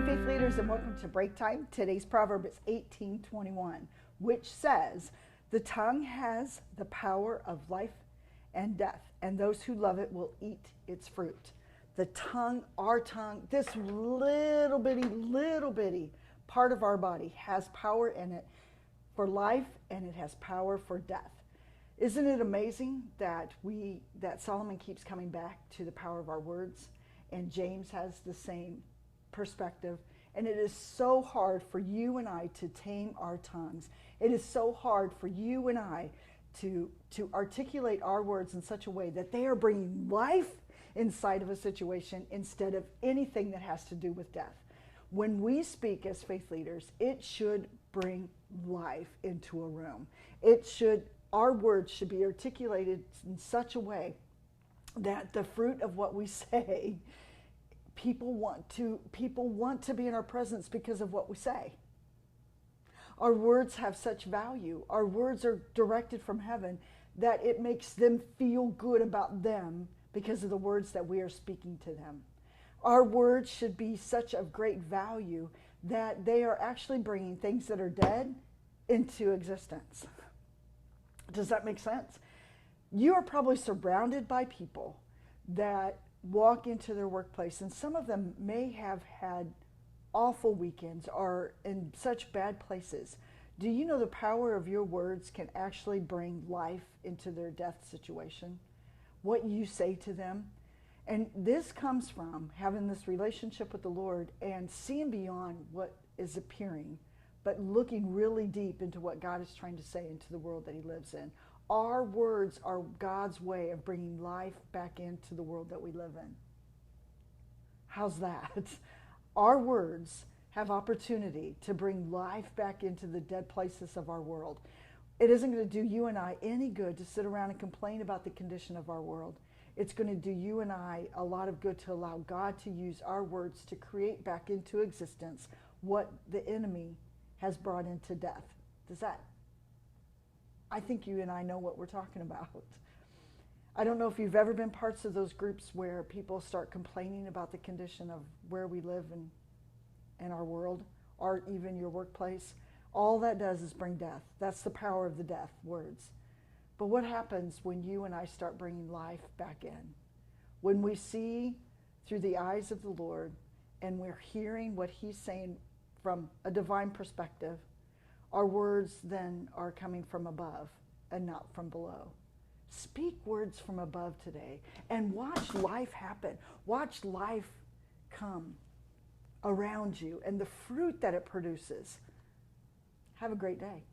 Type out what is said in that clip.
Faith Leaders, and welcome to Break Time. Today's proverb is 18:21, which says, "The tongue has the power of life and death, and those who love it will eat its fruit." The tongue, our tongue, this little bitty part of our body has power in it for life, and it has power for death. Isn't it amazing that Solomon keeps coming back to the power of our words, and James has the same perspective? And it is so hard for you and I to tame our tongues. It is so hard for you and I to articulate our words in such a way that they are bringing life inside of a situation instead of anything that has to do with death. When we speak as faith leaders, it should bring life into a room. Our words should be articulated in such a way that the fruit of what we say, people want to be in our presence because of what we say. Our words have such value. Our words are directed from heaven that it makes them feel good about them because of the words that we are speaking to them. Our words should be such of great value that they are actually bringing things that are dead into existence. Does that make sense? You are probably surrounded by people that walk into their workplace, and some of them may have had awful weekends or in such bad places. Do you know the power of your words can actually bring life into their death situation? What you say to them. And this comes from having this relationship with the Lord and seeing beyond what is appearing, but looking really deep into what God is trying to say into the world that he lives in. Our words are God's way of bringing life back into the world that we live in. How's that? Our words have opportunity to bring life back into the dead places of our world. It isn't going to do you and I any good to sit around and complain about the condition of our world. It's going to do you and I a lot of good to allow God to use our words to create back into existence what the enemy has brought into death. I think you and I know what we're talking about. I don't know if you've ever been parts of those groups where people start complaining about the condition of where we live in our world, or even your workplace. All that does is bring death. That's the power of the death words. But what happens when you and I start bringing life back in? When we see through the eyes of the Lord and we're hearing what he's saying from a divine perspective, our words then are coming from above and not from below. Speak words from above today and watch life happen. Watch life come around you and the fruit that it produces. Have a great day.